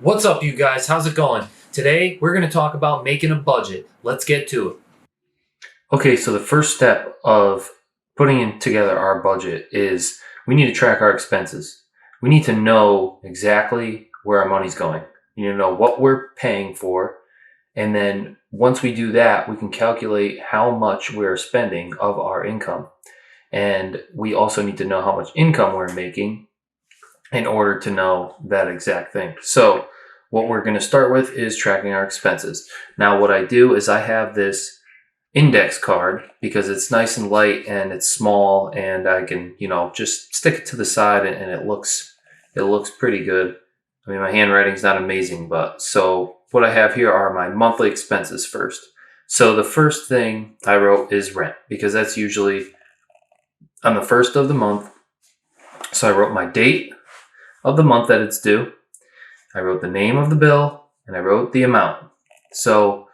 What's up, you guys? How's it going? Today, we're going to talk about making a budget. Let's get to it. Okay, so the first step of putting together our budget is we need to track our expenses. We need to know exactly where our money's going. We need to know what we're paying for. And then once we do that, we can calculate how much we're spending of our income. And we also need to know how much income we're making in order to know that exact thing. So what we're going to start with is tracking our expenses. Now, what I do is I have this index card because it's nice and light and it's small and I can, just stick it to the side and it looks pretty good. I mean, my handwriting's not amazing, but so what I have here are my monthly expenses first. So the first thing I wrote is rent because that's usually on the first of the month. So I wrote my date of the month that it's due. I wrote the name of the bill and I wrote the amount. So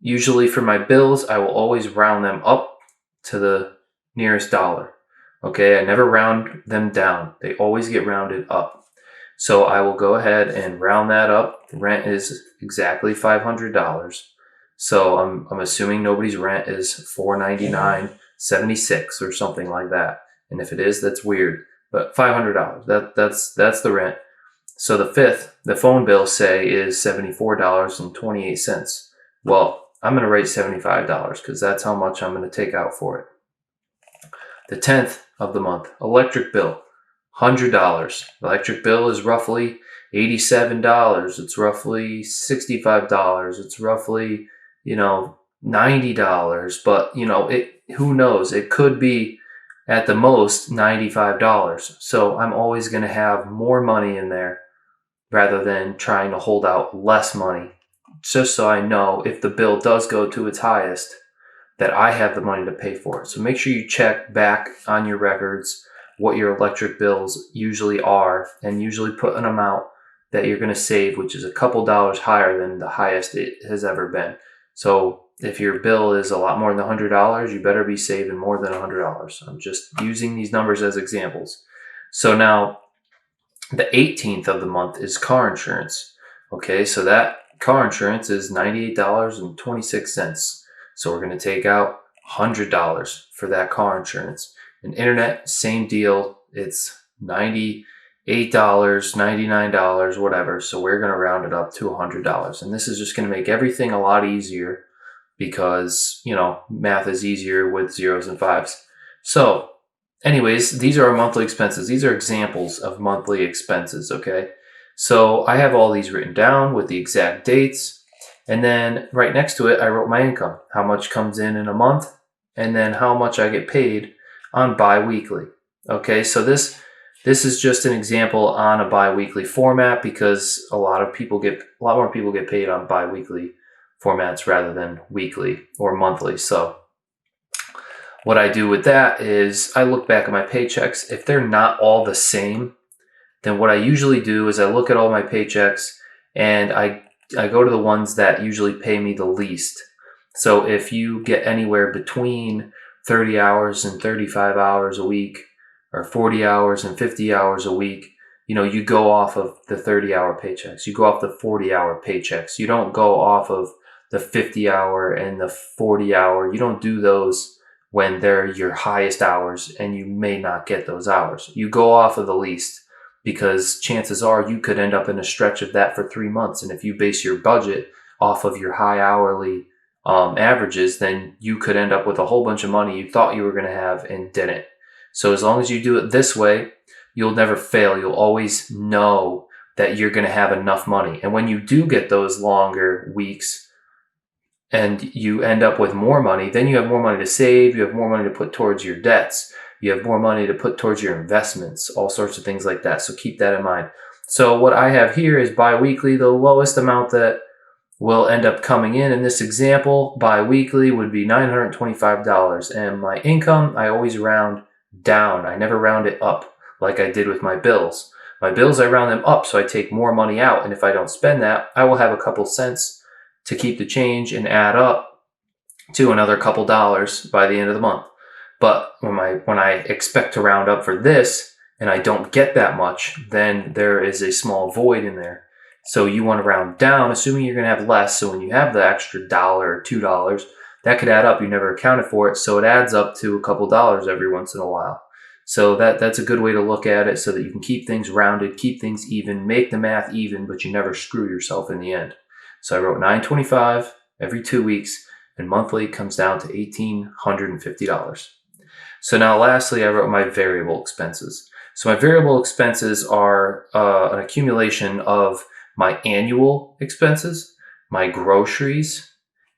usually for my bills, I will always round them up to the nearest dollar. Okay, I never round them down. They always get rounded up. So I will go ahead and round that up. Rent is exactly $500. So I'm assuming nobody's rent is $499.76 or something like that. And if it is, that's weird. But $500. That's the rent. So the phone bill say is $74.28. Well, I'm going to write $75 because that's how much I'm going to take out for it. The 10th of the month, electric bill, $100. Electric bill is roughly $87. It's roughly $65. It's roughly, $90. But, who knows? It could be at the most $95. So I'm always going to have more money in there rather than trying to hold out less money, just so I know if the bill does go to its highest, that I have the money to pay for it. So make sure you check back on your records what your electric bills usually are and usually put an amount that you're going to save, which is a couple dollars higher than the highest it has ever been. So if your bill is a lot more than $100, you better be saving more than $100. I'm just using these numbers as examples. So now the 18th of the month is car insurance. Okay, so that car insurance is $98.26. So we're going to take out $100 for that car insurance. And internet, same deal. It's $98, $99, whatever. So we're going to round it up to $100. And this is just going to make everything a lot easier because, math is easier with zeros and fives. So anyways, these are our monthly expenses. These are examples of monthly expenses, okay? So I have all these written down with the exact dates. And then right next to it, I wrote my income, how much comes in a month, and then how much I get paid on bi-weekly. Okay, so this is just an example on a bi-weekly format because a lot more people get paid on bi-weekly formats rather than weekly or monthly. So what I do with that is I look back at my paychecks. If they're not all the same, then what I usually do is I look at all my paychecks and I go to the ones that usually pay me the least. So if you get anywhere between 30 hours and 35 hours a week or 40 hours and 50 hours a week, you go off of the 30-hour paychecks. You go off the 40-hour paychecks. You don't go off of the 50-hour and the 40-hour. You don't do those when they're your highest hours and you may not get those hours. You go off of the least because chances are you could end up in a stretch of that for 3 months. And if you base your budget off of your high hourly averages, then you could end up with a whole bunch of money you thought you were going to have and didn't. So as long as you do it this way, you'll never fail. You'll always know that you're going to have enough money. And when you do get those longer weeks, and you end up with more money, then you have more money to save, you have more money to put towards your debts, you have more money to put towards your investments, all sorts of things like that. So keep that in mind. So what I have here is bi-weekly. The lowest amount that will end up coming in this example, bi-weekly, would be $925. And my income, I always round down. I never round it up like I did with my bills. My bills, I round them up so I take more money out. And if I don't spend that, I will have a couple cents to keep the change and add up to another couple dollars by the end of the month. But when I expect to round up for this and I don't get that much, then there is a small void in there. So you want to round down, assuming you're going to have less. So when you have the extra $1 or $2, that could add up. You never accounted for it. So it adds up to a couple dollars every once in a while. So that's a good way to look at it, so that you can keep things rounded, keep things even, make the math even, but you never screw yourself in the end. So I wrote $925 every 2 weeks, and monthly comes down to $1,850. So now lastly, I wrote my variable expenses. So my variable expenses are an accumulation of my annual expenses, my groceries,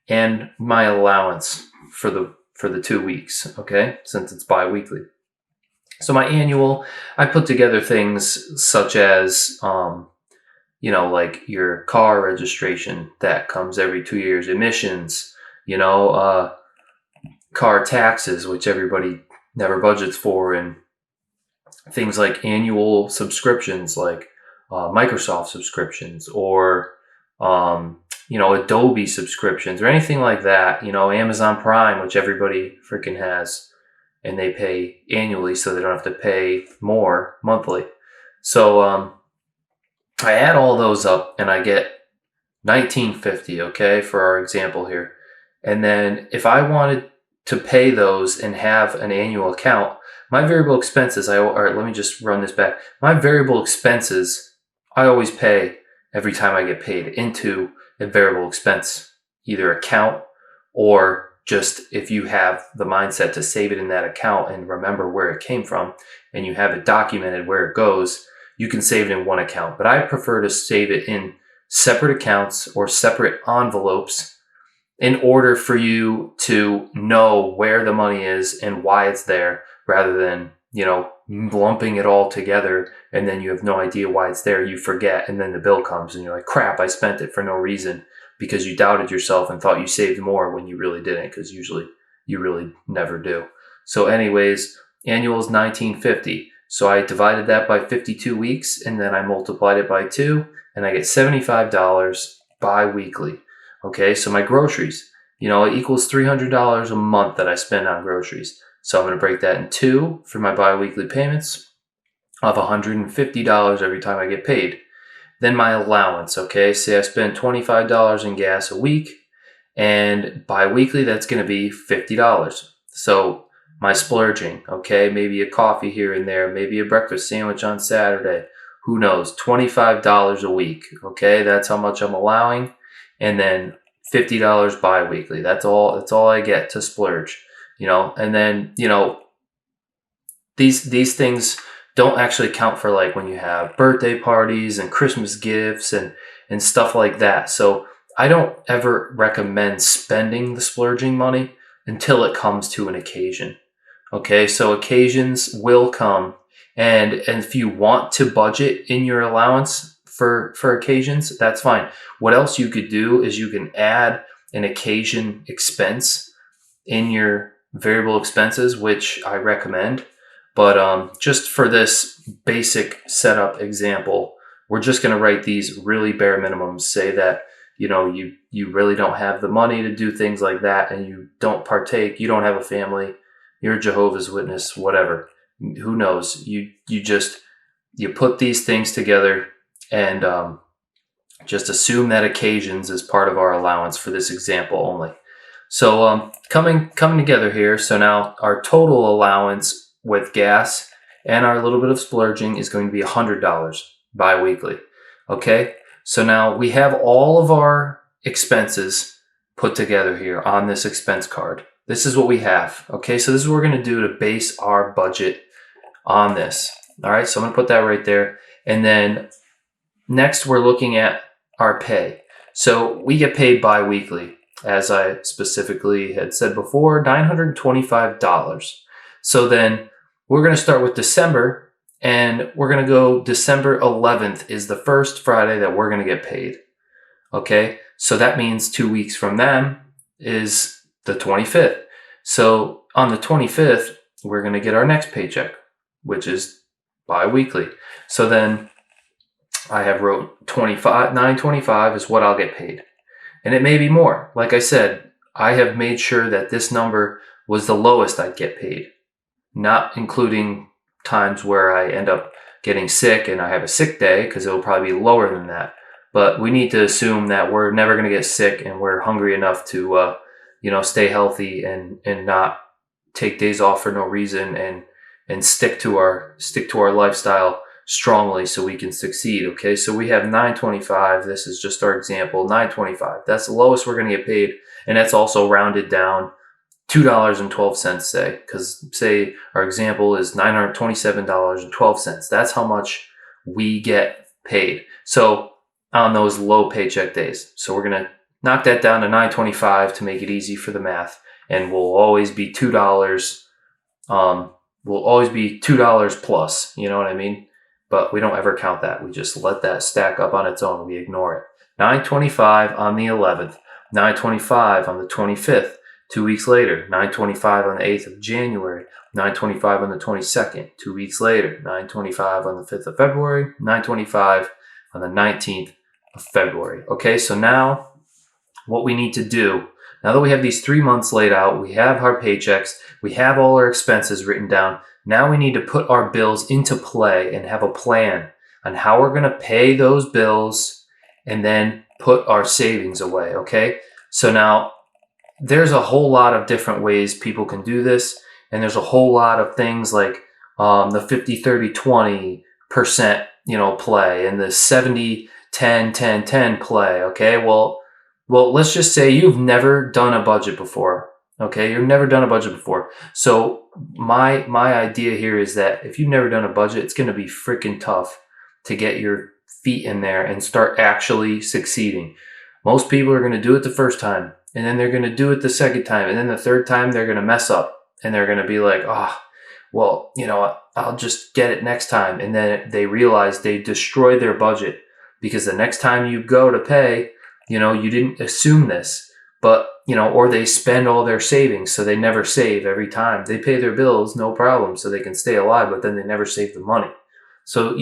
and my allowance for the 2 weeks, okay, since it's bi-weekly. So my annual, I put together things such as, like your car registration that comes every 2 years, emissions, car taxes, which everybody never budgets for, and things like annual subscriptions, like Microsoft subscriptions, or Adobe subscriptions, or anything like that. Amazon Prime, which everybody freaking has, and they pay annually, so they don't have to pay more monthly. So I add all those up, and I get $1,950, okay, for our example here. And then if I wanted to pay those and have an annual account, my variable expenses, let me just run this back. My variable expenses, I always pay every time I get paid into a variable expense, either account, or just if you have the mindset to save it in that account and remember where it came from, and you have it documented where it goes, you can save it in one account. But I prefer to save it in separate accounts or separate envelopes in order for you to know where the money is and why it's there, rather than, lumping it all together and then you have no idea why it's there. You forget, and then the bill comes and you're like, crap, I spent it for no reason, because you doubted yourself and thought you saved more when you really didn't, because usually you really never do. So anyways, annual is $1,950. So I divided that by 52 weeks, and then I multiplied it by 2, and I get $75 bi-weekly. Okay, so my groceries, it equals $300 a month that I spend on groceries. So I'm going to break that in 2 for my bi-weekly payments of $150 every time I get paid. Then my allowance, okay, say I spend $25 in gas a week, and bi-weekly that's going to be $50. So my splurging, okay, maybe a coffee here and there, maybe a breakfast sandwich on Saturday, who knows, $25 a week, okay, that's how much I'm allowing. And then $50 bi-weekly. That's all I get to splurge, and then, these things don't actually count for, like, when you have birthday parties and Christmas gifts and stuff like that. So I don't ever recommend spending the splurging money until it comes to an occasion. Okay, so occasions will come, and if you want to budget in your allowance for occasions, that's fine. What else you could do is you can add an occasion expense in your variable expenses, which I recommend. But just for this basic setup example, we're just going to write these really bare minimums. Say that you really don't have the money to do things like that, and you don't partake. You don't have a family. You're a Jehovah's Witness, whatever. Who knows? You put these things together, and just assume that occasions is part of our allowance for this example only. So coming together here. So now our total allowance with gas and our little bit of splurging is going to be $100 bi-weekly. Okay, so now we have all of our expenses put together here on this expense card. This is what we have. Okay, so this is what we're going to do to base our budget on this. All right, so I'm going to put that right there. And then next, we're looking at our pay. So we get paid bi-weekly, as I specifically had said before, $925. So then we're going to start with December, and we're going to go December 11th is the first Friday that we're going to get paid. Okay, so that means 2 weeks from then is the 25th. So on the 25th, we're going to get our next paycheck, which is bi-weekly. So then I have wrote $925 is what I'll get paid. And it may be more. Like I said, I have made sure that this number was the lowest I'd get paid, not including times where I end up getting sick and I have a sick day, because it'll probably be lower than that. but we need to assume that we're never going to get sick and we're hungry enough to, stay healthy and not take days off for no reason and stick to our lifestyle strongly so we can succeed. Okay, so we have 925. This is just our example. 925. That's the lowest we're going to get paid, and that's also rounded down. $2.12, say, because say our example is $927.12. That's how much we get paid. So on those low paycheck days. So we're going to knock that down to $9.25 to make it easy for the math. And we'll always be $2. We'll always be $2 plus. You know what I mean? But we don't ever count that. We just let that stack up on its own. We ignore it. $9.25 on the 11th. $9.25 on the 25th. 2 weeks later. $9.25 on the 8th of January. $9.25 on the 22nd. 2 weeks later. $9.25 on the 5th of February. $9.25 on the 19th of February. Okay, so now what we need to do, now that we have these 3 months laid out, we have our paychecks, we have all our expenses written down, now we need to put our bills into play and have a plan on how we're going to pay those bills and then put our savings away, okay? So now there's a whole lot of different ways people can do this, and there's a whole lot of things like the 50-30-20% play and the 70-10-10-10 play. Okay, well, let's just say you've never done a budget before. Okay, you've never done a budget before. So my idea here is that if you've never done a budget, it's going to be freaking tough to get your feet in there and start actually succeeding. Most people are going to do it the first time, and then they're going to do it the second time, and then the third time they're going to mess up, and they're going to be like, well, I'll just get it next time. And then they realize they destroy their budget because the next time you go to pay, you didn't assume this, but, or they spend all their savings. So they never save every time. They pay their bills, no problem, so they can stay alive, but then they never save the money. So,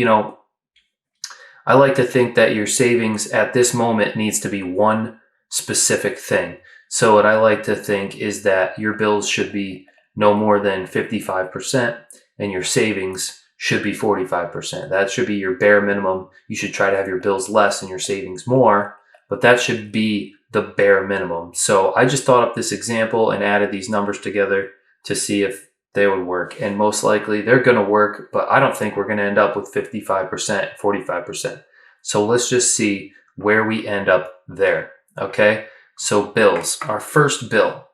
I like to think that your savings at this moment needs to be one specific thing. So what I like to think is that your bills should be no more than 55% and your savings should be 45%. That should be your bare minimum. You should try to have your bills less and your savings more, but that should be the bare minimum. So I just thought up this example and added these numbers together to see if they would work. And most likely they're going to work, but I don't think we're going to end up with 55%, 45%. So let's just see where we end up there. Okay. So bills, our first bill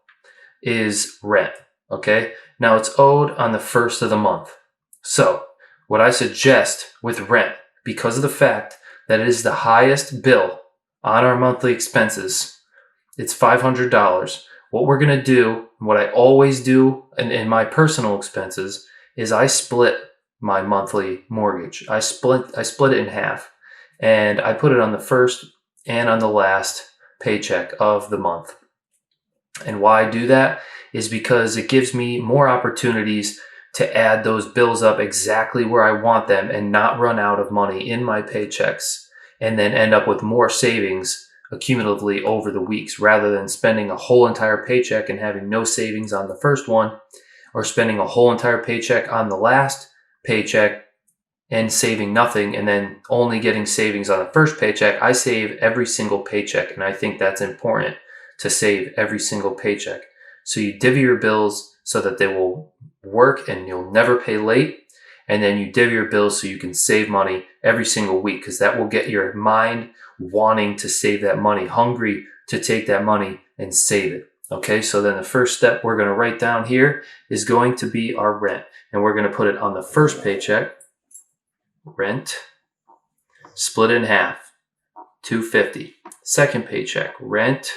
is rent. Okay. Now it's owed on the first of the month. So what I suggest with rent, because of the fact that it is the highest bill on our monthly expenses, it's $500. What we're going to do, what I always do in my personal expenses, is I split my monthly mortgage. I split it in half, and I put it on the first and on the last paycheck of the month. And why I do that is because it gives me more opportunities to add those bills up exactly where I want them and not run out of money in my paychecks and then end up with more savings accumulatively over the weeks, rather than spending a whole entire paycheck and having no savings on the first one, or spending a whole entire paycheck on the last paycheck and saving nothing and then only getting savings on the first paycheck. I save every single paycheck, and I think that's important, to save every single paycheck. So you divvy your bills so that they will work and you'll never pay late, and then you divvy your bills so you can save money every single week, because that will get your mind wanting to save that money, hungry to take that money and save it. Okay, so then the first step we're going to write down here is going to be our rent, and we're going to put it on the first paycheck. Rent, split it in half, $250. Second paycheck, rent,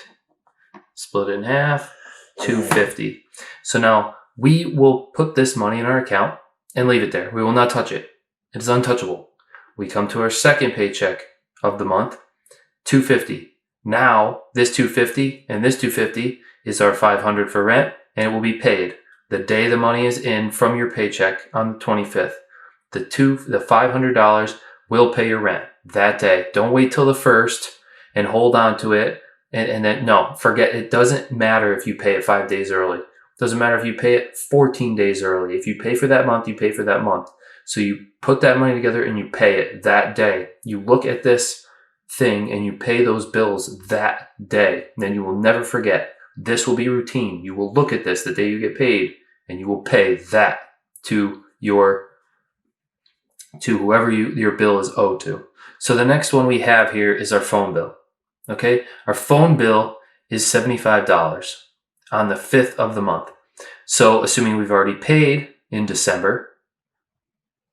split it in half, $250. So now we will put this money in our account and leave it there. We will not touch it. It is untouchable. We come to our second paycheck of the month, $250. Now this $250 and this $250 is our $500 for rent, and it will be paid the day the money is in from your paycheck on the 25th. The $500 will pay your rent that day. Don't wait till the first and hold on to it. And then, no, forget. It doesn't matter if you pay it 5 days early. It doesn't matter if you pay it 14 days early. If you pay for that month, you pay for that month. So you put that money together and you pay it that day. You look at this thing and you pay those bills that day, then you will never forget. This will be routine. You will look at this the day you get paid and you will pay that to whoever your bill is owed to. So the next one we have here is our phone bill. Okay, our phone bill is $75 on the 5th of the month. So assuming we've already paid in December,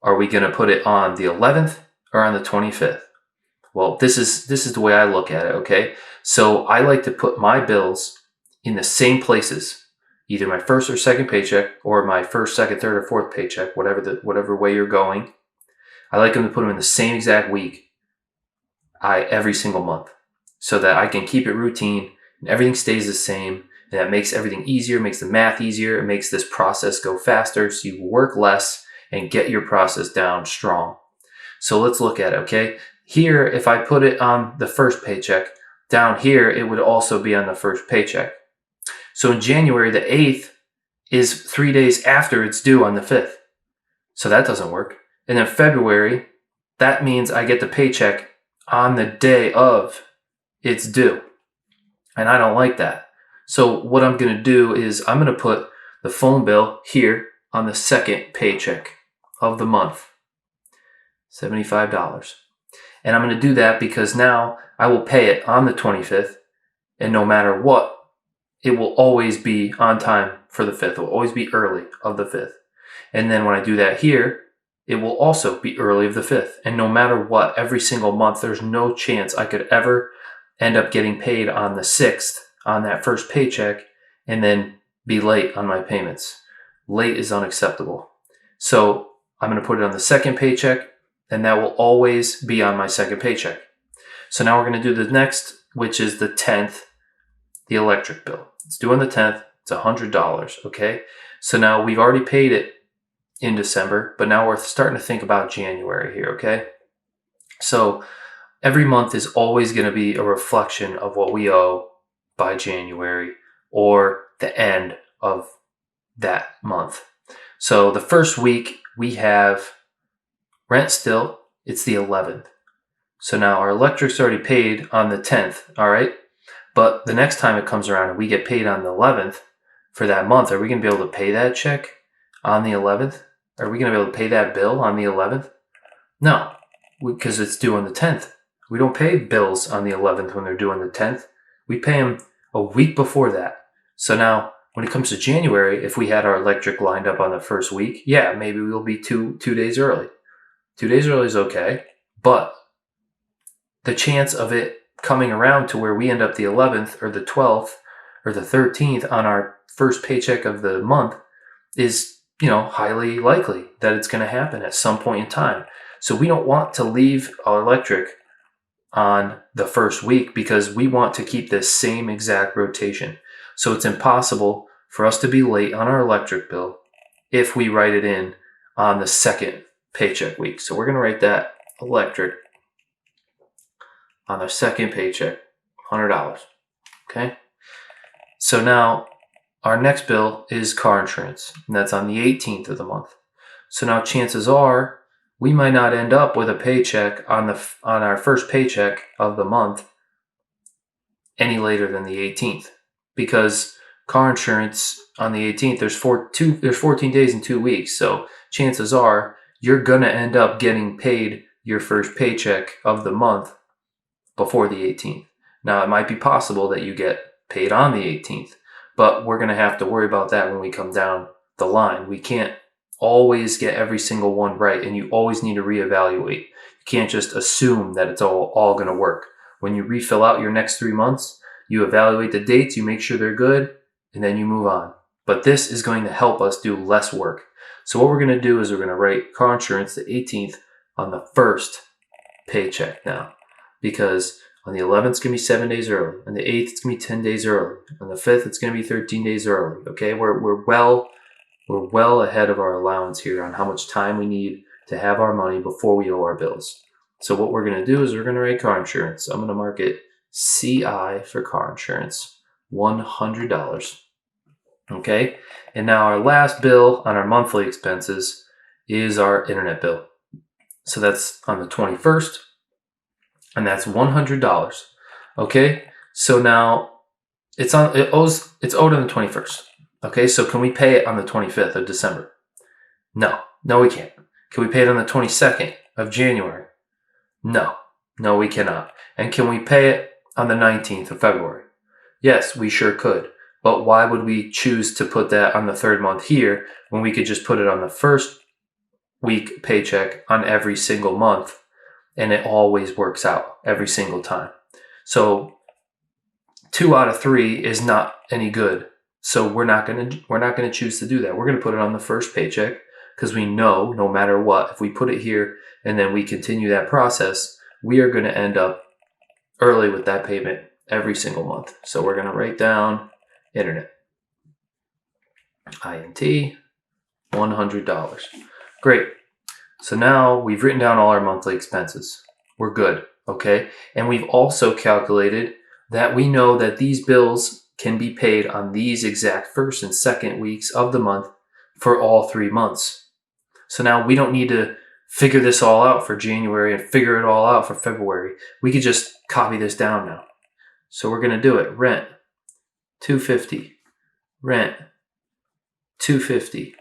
are we going to put it on the 11th or on the 25th? Well, this is the way I look at it, okay? So I like to put my bills in the same places, either my first or second paycheck or my first, second, third, or fourth paycheck, whatever way you're going. I like them to put them in the same exact week every single month so that I can keep it routine and everything stays the same. And that makes everything easier, makes the math easier. It makes this process go faster so you work less and get your process down strong. So let's look at it, okay? Here, if I put it on the first paycheck, down here, it would also be on the first paycheck. So in January, the 8th is 3 days after it's due on the 5th. So that doesn't work. And then February, that means I get the paycheck on the day of it's due. And I don't like that. So what I'm going to do is I'm going to put the phone bill here on the second paycheck of the month, $75. And I'm going to do that because now I will pay it on the 25th. And no matter what, it will always be on time for the 5th. It will always be early of the 5th. And then when I do that here, it will also be early of the 5th. And no matter what, every single month, there's no chance I could ever end up getting paid on the 6th on that first paycheck and then be late on my payments. Late is unacceptable. So I'm going to put it on the second paycheck, and that will always be on my second paycheck. So now we're going to do the next, which is the 10th, the electric bill. It's due on the 10th. It's $100, okay? So now we've already paid it in December, but now we're starting to think about January here, okay? So every month is always going to be a reflection of what we owe by January or the end of that month. So the first week we have rent still, it's the 11th. So now our electric's already paid on the 10th, all right? But the next time it comes around and we get paid on the 11th for that month, are we going to be able to pay that check on the 11th? Are we going to be able to pay that bill on the 11th? No, because it's due on the 10th. We don't pay bills on the 11th when they're due on the 10th. We pay them a week before that. So now when it comes to January, if we had our electric lined up on the first week, yeah, maybe we'll be two days early. 2 days early is okay, but the chance of it coming around to where we end up the 11th or the 12th or the 13th on our first paycheck of the month is, highly likely that it's going to happen at some point in time. So we don't want to leave our electric on the first week because we want to keep this same exact rotation. So it's impossible for us to be late on our electric bill if we write it in on the second paycheck week. So we're going to write that electric on the second paycheck, $100. Okay. So now our next bill is car insurance, and that's on the 18th of the month. So now chances are we might not end up with a paycheck on our first paycheck of the month any later than the 18th, because car insurance on the 18th, there's 14 days and 2 weeks. So chances are you're going to end up getting paid your first paycheck of the month before the 18th. Now, it might be possible that you get paid on the 18th, but we're going to have to worry about that when we come down the line. We can't always get every single one right, and you always need to reevaluate. You can't just assume that it's all going to work. When you refill out your next 3 months, you evaluate the dates, you make sure they're good, and then you move on. But this is going to help us do less work. So what we're going to do is we're going to write car insurance the 18th on the first paycheck now, because on the 11th, it's going to be 7 days early. On the 8th, it's going to be 10 days early. On the 5th, it's going to be 13 days early. Okay, we're well ahead of our allowance here on how much time we need to have our money before we owe our bills. So what we're going to do is we're going to write car insurance. I'm going to mark it CI for car insurance, $100. Okay, and now our last bill on our monthly expenses is our internet bill. So that's on the 21st. and that's $100. Okay, so now it's owed on the 21st. Okay, so can we pay it on the 25th of December? No, we can't. Can we pay it on the 22nd of January? No, we cannot. And can we pay it on the 19th of February? Yes, we sure could. But why would we choose to put that on the third month here when we could just put it on the first week paycheck on every single month, and it always works out every single time? So 2 out of 3 is not any good. So we're not gonna choose to do that. We're gonna put it on the first paycheck because we know no matter what, if we put it here and then we continue that process, we are gonna end up early with that payment every single month. So we're gonna write down internet, INT, $100. Great. So now we've written down all our monthly expenses. We're good, okay? And we've also calculated that we know that these bills can be paid on these exact first and second weeks of the month for all 3 months. So now we don't need to figure this all out for January and figure it all out for February. We could just copy this down now. So we're going to do it. Rent, $250. Rent, $250.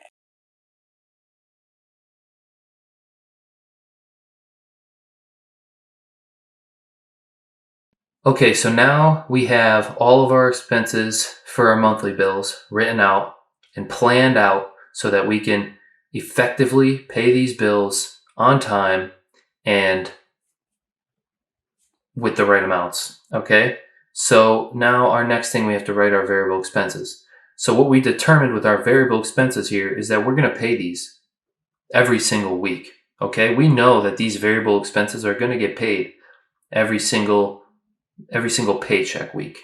Okay, so now we have all of our expenses for our monthly bills written out and planned out so that we can effectively pay these bills on time and with the right amounts, okay? So now our next thing, we have to write our variable expenses. So what we determined with our variable expenses here is that we're gonna pay these every single week, okay? We know that these variable expenses are gonna get paid every single paycheck week.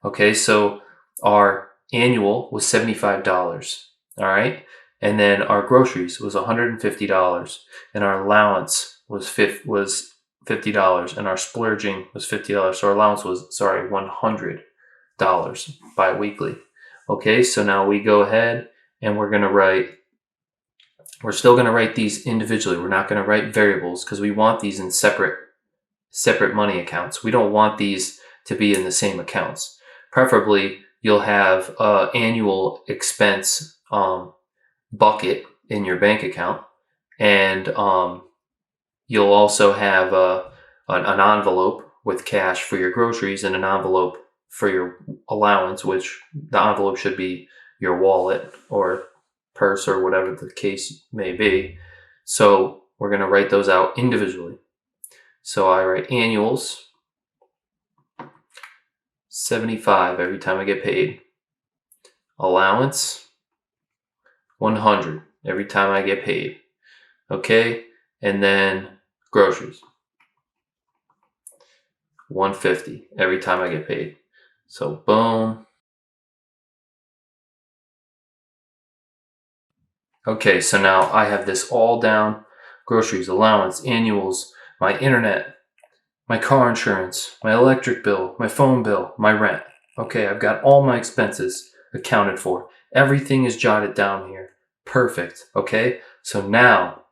Okay, so our annual was $75, all right? And then our groceries was $150, and our allowance was $50, and our splurging was $50. So our allowance was, $100 bi-weekly. Okay, so now we go ahead and we're still gonna write these individually. We're not gonna write variables because we want these in separate money accounts. We don't want these to be in the same accounts. Preferably, you'll have an annual expense bucket in your bank account, and you'll also have an envelope with cash for your groceries and an envelope for your allowance, which the envelope should be your wallet or purse or whatever the case may be. So we're going to write those out individually. So I write annuals, $75 every time I get paid. Allowance, $100 every time I get paid. Okay, and then groceries, $150 every time I get paid. So boom. Okay, so now I have this all down: groceries, allowance, annuals, my internet, my car insurance, my electric bill, my phone bill, my rent. Okay, I've got all my expenses accounted for. Everything is jotted down here. Perfect, okay? So now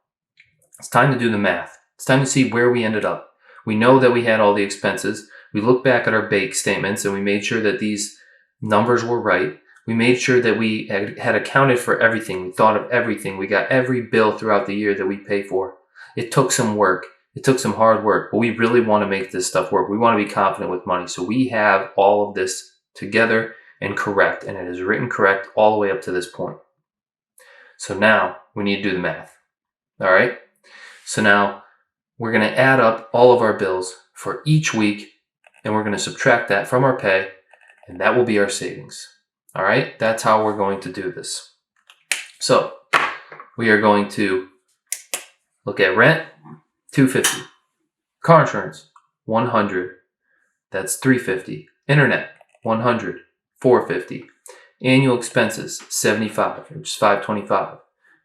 it's time to do the math. It's time to see where we ended up. We know that we had all the expenses. We look back at our bank statements and we made sure that these numbers were right. We made sure that we had accounted for everything. We thought of everything. We got every bill throughout the year that we pay for. It took some work. It took some hard work, but we really want to make this stuff work. We want to be confident with money. So we have all of this together and correct, and it is written correct all the way up to this point. So now we need to do the math. All right? So now we're going to add up all of our bills for each week, and we're going to subtract that from our pay, and that will be our savings. All right? That's how we're going to do this. So we are going to look at rent, $250. Car insurance, $100. That's $350. Internet, $100. $450. Annual expenses, $75, which is $525.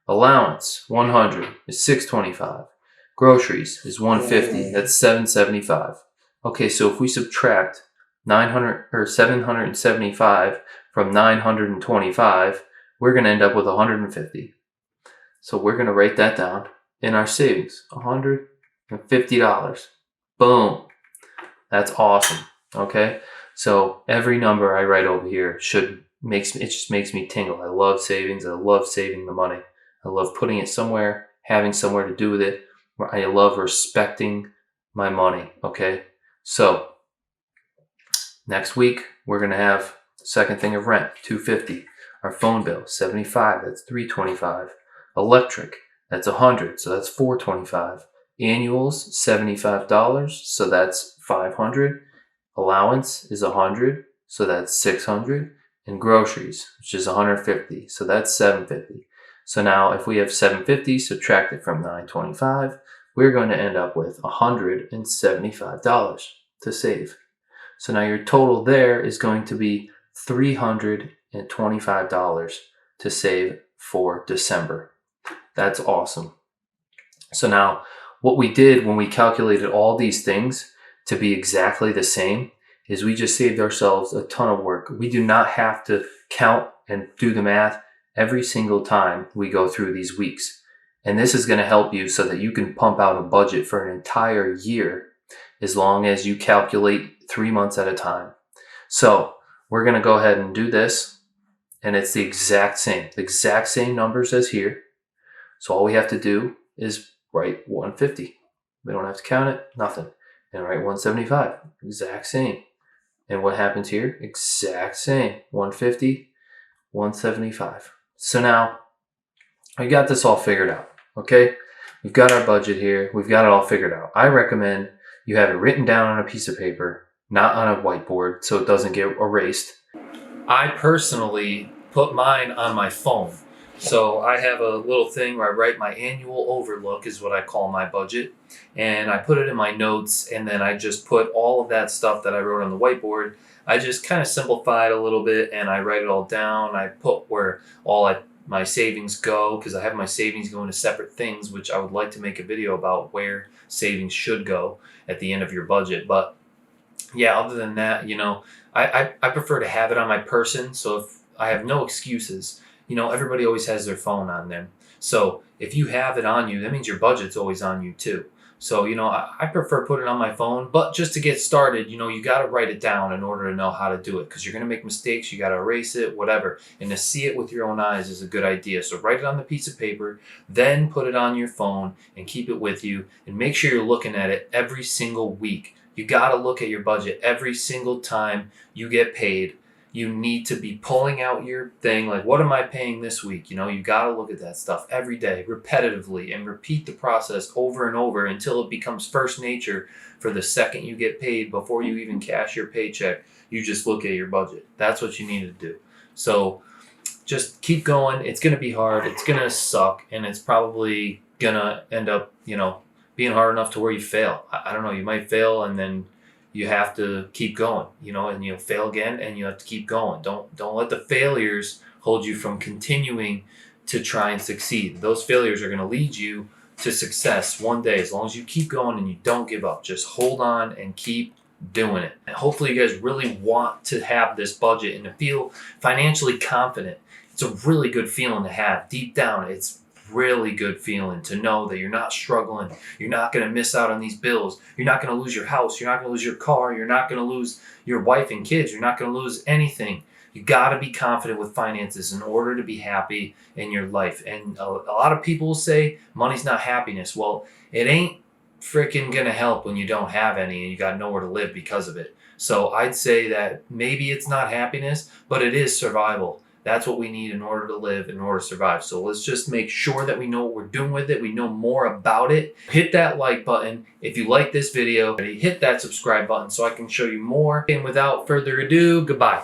Allowance, $100, is $625. Groceries is $150. That's $775. Okay, so if we subtract 775 from 925, we're going to end up with 150. So we're going to write that down in our savings, $150. Boom. That's awesome. Okay. So every number I write over here just makes me tingle. I love savings. I love saving the money. I love putting it somewhere, having somewhere to do with it. I love respecting my money. Okay. So next week we're gonna have the second thing of rent, $250. Our phone bill, $75. That's $325. Electric, that's $100. So that's $425. Annuals, $75. So that's $500. Allowance is $100. So that's $600. And groceries, which is $150. So that's $750. So now if we have $750, subtract it from $925, we're going to end up with $175 to save. So now your total there is going to be $325 to save for December. That's awesome. So now what we did when we calculated all these things to be exactly the same is we just saved ourselves a ton of work. We do not have to count and do the math every single time we go through these weeks. And this is going to help you so that you can pump out a budget for an entire year as long as you calculate 3 months at a time. So we're going to go ahead and do this, and it's the exact same numbers as here. So all we have to do is write 150. We don't have to count it, nothing. And write 175, exact same. And what happens here? Exact same, 150, 175. So now we got this all figured out, okay? We've got our budget here. We've got it all figured out. I recommend you have it written down on a piece of paper, not on a whiteboard, so it doesn't get erased. I personally put mine on my phone. So I have a little thing where I write my annual overlook is what I call my budget. And I put it in my notes, and then I just put all of that stuff that I wrote on the whiteboard. I just kind of simplify it a little bit, and I write it all down. I put where my savings go, because I have my savings going to separate things, which I would like to make a video about where savings should go at the end of your budget. But yeah, other than that, I prefer to have it on my person. So if I have no excuses, everybody always has their phone on them. So if you have it on you, that means your budget's always on you too. So, I prefer putting it on my phone, but just to get started, you got to write it down in order to know how to do it, because you're going to make mistakes. You got to erase it, whatever. And to see it with your own eyes is a good idea. So write it on the piece of paper, then put it on your phone and keep it with you, and make sure you're looking at it every single week. You got to look at your budget every single time you get paid. You need to be pulling out your thing, like, what am I paying this week? You got to look at that stuff every day, repetitively, and repeat the process over and over until it becomes first nature. For the second you get paid, before you even cash your paycheck, you just look at your budget. That's what you need to do. So just keep going. It's going to be hard. It's going to suck. And it's probably going to end up, being hard enough to where you fail. I don't know. You might fail, and then you have to keep going, and you'll fail again, and you have to keep going. Don't let the failures hold you from continuing to try and succeed. Those failures are going to lead you to success one day. As long as you keep going and you don't give up, just hold on and keep doing it. And hopefully you guys really want to have this budget and to feel financially confident. It's a really good feeling to have deep down. It's really good feeling to know that you're not struggling. You're not going to miss out on these bills. You're not going to lose your house. You're not going to lose your car. You're not going to lose your wife and kids. You're not going to lose anything. You got to be confident with finances in order to be happy in your life. And a lot of people say money's not happiness. Well, it ain't freaking going to help when you don't have any and you got nowhere to live because of it. So I'd say that maybe it's not happiness, but it is survival. That's what we need in order to live, in order to survive. So let's just make sure that we know what we're doing with it. We know more about it. Hit that like button if you like this video. Hit that subscribe button so I can show you more. And without further ado, goodbye.